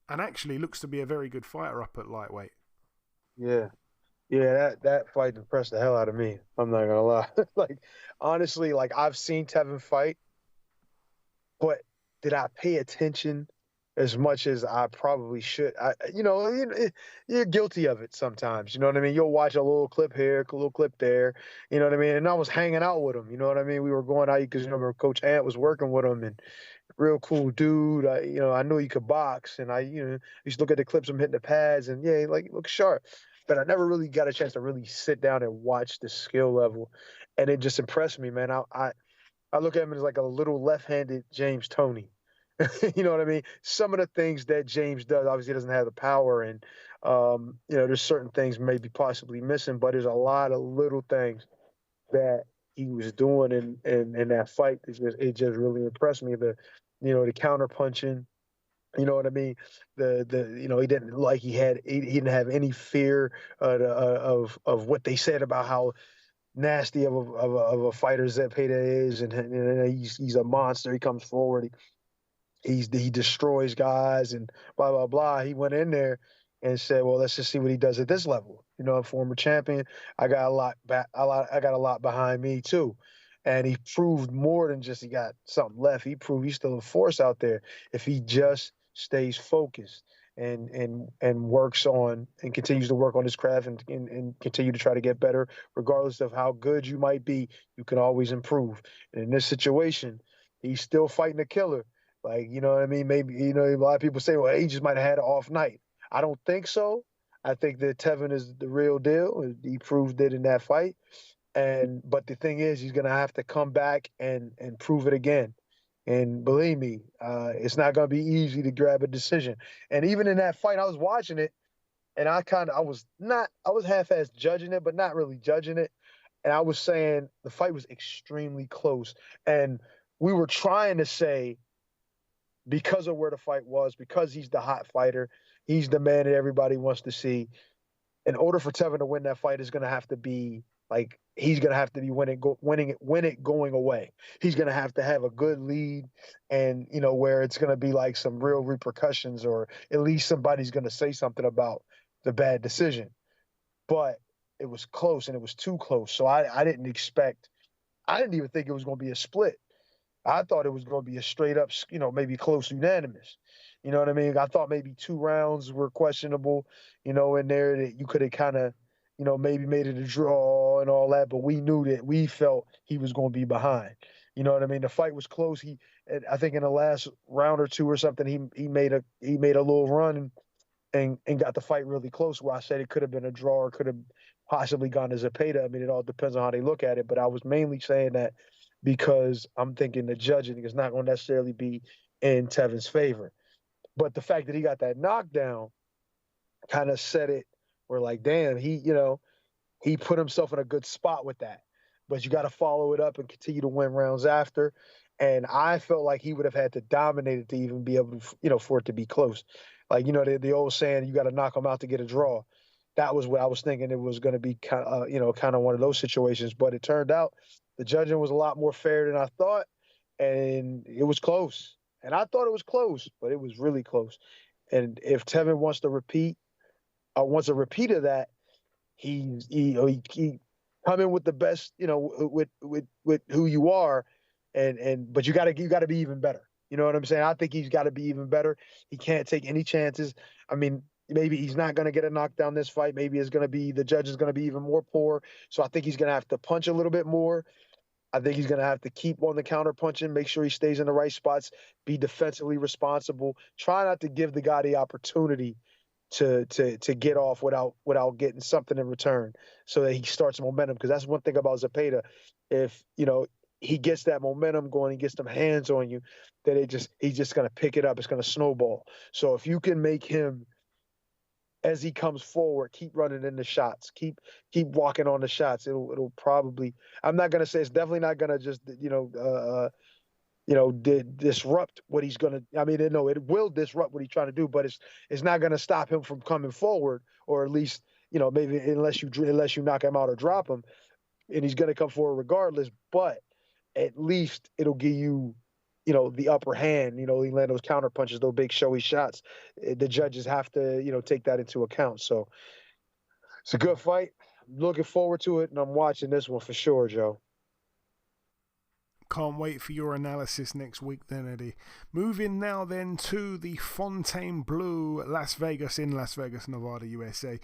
and actually looks to be a very good fighter up at lightweight. Yeah, that fight impressed the hell out of me. I'm not gonna lie. Like, honestly, like, I've seen Tevin fight, but did I pay attention as much as I probably should? You're guilty of it sometimes. You know what I mean? You'll watch a little clip here, a little clip there. You know what I mean? And I was hanging out with him. You know what I mean? We were going out because, remember, Coach Ant was working with him, and real cool dude. I knew he could box, and I used to look at the clips of him hitting the pads, and yeah, like, he looked sharp. But I never really got a chance to really sit down and watch the skill level, and it just impressed me, man. I look at him as like a little left-handed James Toney. You know what I mean? Some of the things that James does, obviously, he doesn't have the power, and there's certain things maybe possibly missing, but there's a lot of little things that he was doing in that fight. It just really impressed me. The counter punching. You know what I mean? He didn't he didn't have any fear of what they said about how nasty of a fighter Zepeda is, and he's a monster. He comes forward. He destroys guys and blah, blah, blah. He went in there and said, well, let's just see what he does at this level. A former champion. I got a lot behind me too. And he proved more than just he got something left. He proved he's still a force out there if he just stays focused and works on and continues to work on his craft and continue to try to get better. Regardless of how good you might be, you can always improve. And in this situation, he's still fighting a killer. Like, you know what I mean? Maybe, a lot of people say, well, he just might have had an off night. I don't think so. I think that Tevin is the real deal. He proved it in that fight. But the thing is, he's going to have to come back and prove it again. And believe me, it's not going to be easy to grab a decision. And even in that fight, I was watching it, and I was half-assed judging it, but not really judging it. And I was saying the fight was extremely close. And we were trying to say, because of where the fight was, because he's the hot fighter, he's the man that everybody wants to see. In order for Tevin to win that fight, is going to have to be like, he's going to have to be winning it going away. He's going to have a good lead, and where it's going to be like some real repercussions, or at least somebody's going to say something about the bad decision. But it was close, and it was too close. So I didn't even think it was going to be a split. I thought it was going to be a straight up, maybe close unanimous. You know what I mean? I thought maybe 2 rounds were questionable, in there, that you could have kind of, maybe made it a draw and all that. But we felt he was going to be behind. You know what I mean? The fight was close. I think in the last round or 2 or something, he made a little run and got the fight really close, where I said it could have been a draw or could have possibly gone to Zepeda. I mean, it all depends on how they look at it. But I was mainly saying that because I'm thinking the judging is not going to necessarily be in Tevin's favor. But the fact that he got that knockdown kind of set it where, like, damn, he put himself in a good spot with that. But you got to follow it up and continue to win rounds after. And I felt like he would have had to dominate it to even be able to, for it to be close. Like, the old saying, you got to knock him out to get a draw. That was what I was thinking it was going to be kind of one of those situations. But it turned out the judging was a lot more fair than I thought, and it was close. And I thought it was close, but it was really close. And if Tevin wants a repeat of that, he come in with the best, with who you are, but you got to be even better. You know what I'm saying? I think he's got to be even better. He can't take any chances. I mean, maybe he's not going to get a knockdown this fight. Maybe the judge is going to be even more poor. So I think he's going to have to punch a little bit more. I think he's going to have to keep on the counter punching, make sure he stays in the right spots, be defensively responsible. Try not to give the guy the opportunity to get off without getting something in return, so that he starts momentum. Because that's one thing about Zepeda. If he gets that momentum going, he gets them hands on you, that he's just going to pick it up. It's going to snowball. So if you can make him, as he comes forward, keep running in the shots, keep walking on the shots, it'll probably, I'm not going to say it's definitely not going to just, disrupt what he's going to, it will disrupt what he's trying to do, but it's not going to stop him from coming forward, or at least, maybe unless you knock him out or drop him, and he's going to come forward regardless, but at least it'll give you, the upper hand. He land those counter punches, those big showy shots. The judges have to, take that into account. So it's a good fight. I'm looking forward to it, and I'm watching this one for sure, Joe. Can't wait for your analysis next week then, Eddie. Moving now then to the Fontainebleau, Las Vegas, Nevada, USA.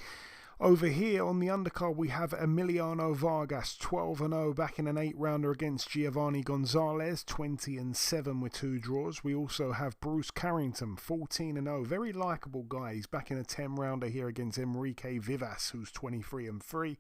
Over here on the undercard, we have Emiliano Vargas, 12-0, back in an 8-rounder against Giovanni Gonzalez, 20-7 with 2 draws. We also have Bruce Carrington, 14-0, very likeable guy. He's back in a 10-rounder here against Enrique Vivas, who's 23-3.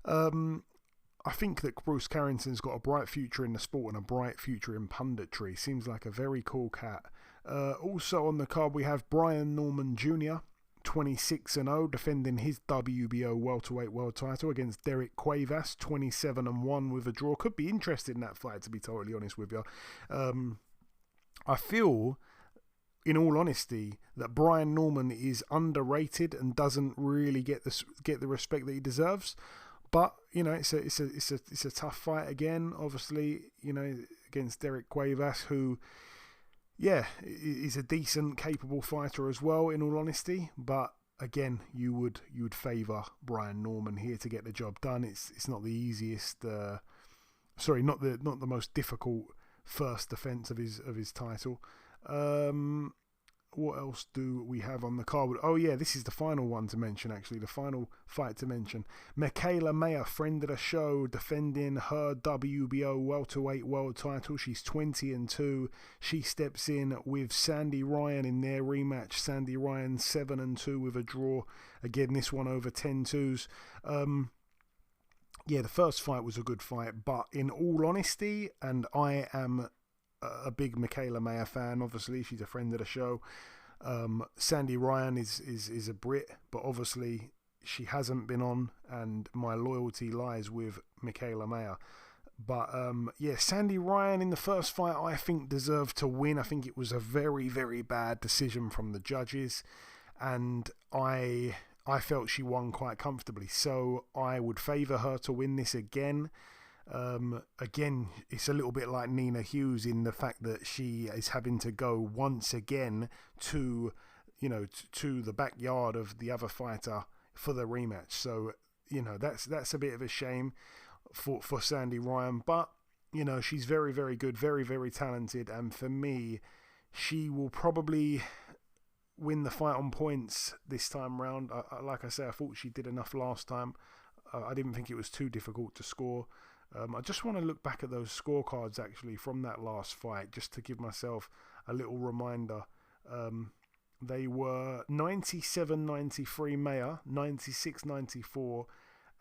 I think that Bruce Carrington's got a bright future in the sport and a bright future in punditry. Seems like a very cool cat. Also on the card, we have Brian Norman Jr., 26-0, defending his WBO welterweight world title against Derek Cuevas, 27-1 with a draw. Could be interested in that fight, to be totally honest with you. I feel, in all honesty, that Brian Norman is underrated and doesn't really get the respect that he deserves. But it's a tough fight again. Obviously, against Derek Cuevas, who, yeah, is a decent, capable fighter as well, in all honesty. But again, you would favour Brian Norman here to get the job done. It's not the easiest, not the most difficult first defence of his title. What else do we have on the card? Oh yeah, this is the final one to mention, actually, the final fight to mention. Michaela Mayer, friend of the show, defending her WBO welterweight world title. She's 20-2. She steps in with Sandy Ryan in their rematch. Sandy Ryan 7-2 with a draw. Again, this one over 10-2s. The first fight was a good fight, but in all honesty, and I am a big Michaela Mayer fan, obviously, she's a friend of the show. Sandy Ryan is a Brit, but obviously she hasn't been on, and my loyalty lies with Michaela Mayer. But Sandy Ryan in the first fight, I think, deserved to win. I think it was a very, very bad decision from the judges, and I felt she won quite comfortably, so I would favour her to win this again. Again, it's a little bit like Nina Hughes in the fact that she is having to go once again to the backyard of the other fighter for the rematch. So that's a bit of a shame for Sandy Ryan, but she's very, very good, very, very talented, and for me, she will probably win the fight on points this time round. Like I say, I thought she did enough last time. I didn't think it was too difficult to score. I just want to look back at those scorecards, actually, from that last fight, just to give myself a little reminder. They were 97-93 Mayer, 96-94,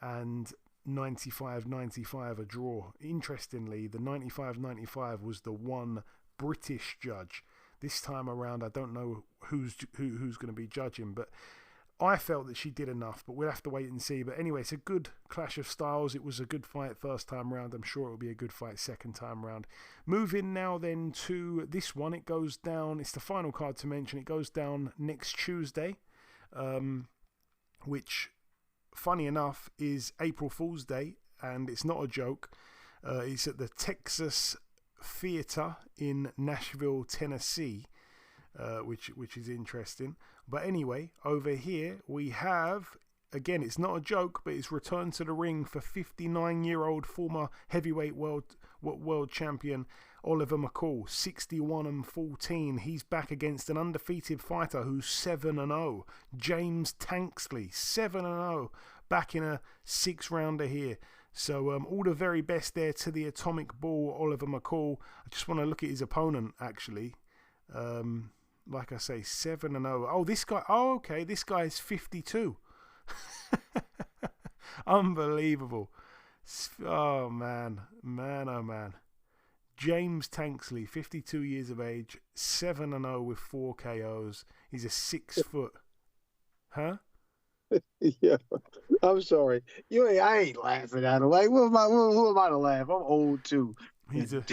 and 95-95 a draw. Interestingly, the 95-95 was the one British judge. This time around, I don't know who's going to be judging, but I felt that she did enough, but we'll have to wait and see. But anyway, it's a good clash of styles. It was a good fight first time round. I'm sure it will be a good fight second time round. Moving now then to this one. It goes down, it's the final card to mention. It goes down next Tuesday, which, funny enough, is April Fool's Day, and it's not a joke. It's at the Texas Theater in Nashville, Tennessee, which is interesting. But anyway, over here we have, again, it's not a joke, but it's return to the ring for 59-year-old former heavyweight world champion Oliver McCall, 61-14. He's back against an undefeated fighter who's 7-0. James Tanksley, 7-0, back in a 6-rounder here. So all the very best there to the Atomic Bull, Oliver McCall. I just want to look at his opponent, actually. like I say, 7-0. Oh, this guy. Oh, okay. This guy is 52. Unbelievable. Oh man, oh man. James Tanksley, 52 years of age, 7-0 with 4 KOs. He's a 6 foot. Huh? Yeah, I'm sorry. I ain't laughing at him. Like, who am I to laugh? I'm old too. He's a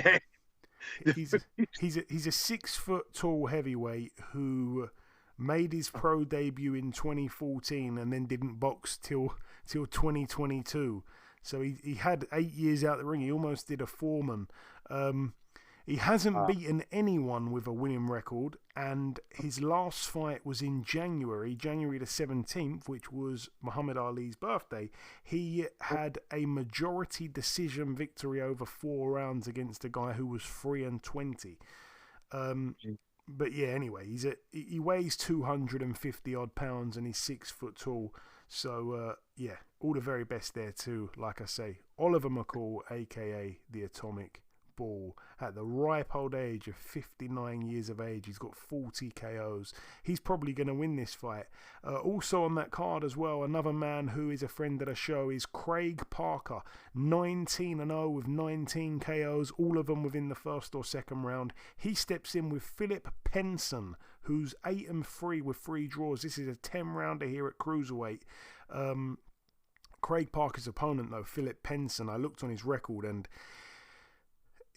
6 foot tall heavyweight who made his pro debut in 2014 and then didn't box till 2022. So he had 8 years out the ring. He almost did a Foreman. He hasn't beaten anyone with a winning record, and his last fight was in January the 17th, which was Muhammad Ali's birthday. He had a majority decision victory over 4 rounds against a guy who was 3-20. But yeah, anyway, he weighs 250 odd pounds and he's 6 foot tall. So yeah, all the very best there too. Like I say, Oliver McCall, aka the Atomic Ball, at the ripe old age of 59 years of age. He's got 40 KOs. He's probably going to win this fight. Also on that card as well, another man who is a friend of the show is Craig Parker, 19-0 with 19 KOs, all of them within the first or second round. He steps in with Philip Penson, who's 8-3 with 3 draws. This is a 10-rounder here at cruiserweight. Craig Parker's opponent, though, Philip Penson, I looked on his record and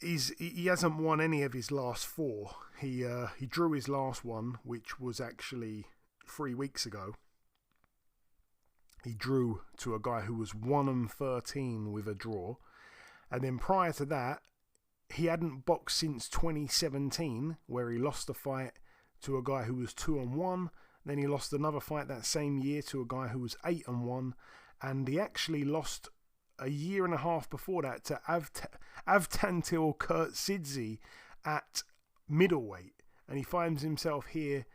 he hasn't won any of his last 4. He drew his last one, which was actually 3 weeks ago. He drew to a guy who was 1-13 with a draw. And then prior to that, he hadn't boxed since 2017, where he lost a fight to a guy who was 2-1. Then he lost another fight that same year to a guy who was 8-1. And he actually lost a year and a half before that to Avtantil Kurtsidze at middleweight. And he finds himself here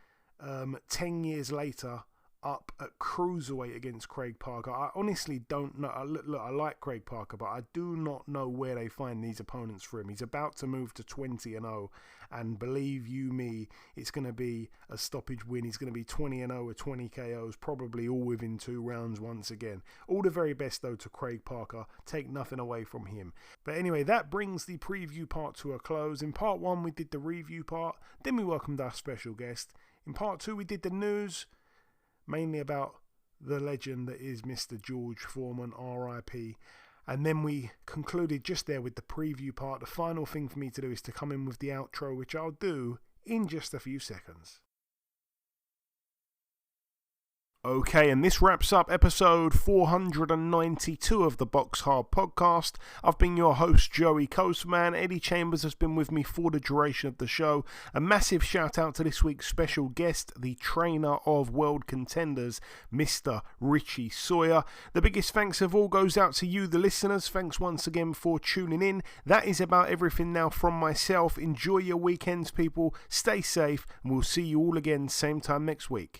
10 years later up at cruiserweight against Craig Parker. I honestly don't know. Look, I like Craig Parker, but I do not know where they find these opponents for him. He's about to move to 20-0, and believe you me, it's going to be a stoppage win. He's going to be 20-0 with 20 KOs, probably all within 2 rounds once again. All the very best, though, to Craig Parker. Take nothing away from him. But anyway, that brings the preview part to a close. In part 1, we did the review part. Then we welcomed our special guest. In part 2, we did the news, mainly about the legend that is Mr. George Foreman, RIP. And then we concluded just there with the preview part. The final thing for me to do is to come in with the outro, which I'll do in just a few seconds. Okay, and this wraps up episode 492 of the BoxHard Podcast. I've been your host, Joey Coastman. Eddie Chambers has been with me for the duration of the show. A massive shout out to this week's special guest, the trainer of world contenders, Mr. Richie Sawyer. The biggest thanks of all goes out to you, the listeners. Thanks once again for tuning in. That is about everything now from myself. Enjoy your weekends, people. Stay safe, and we'll see you all again same time next week.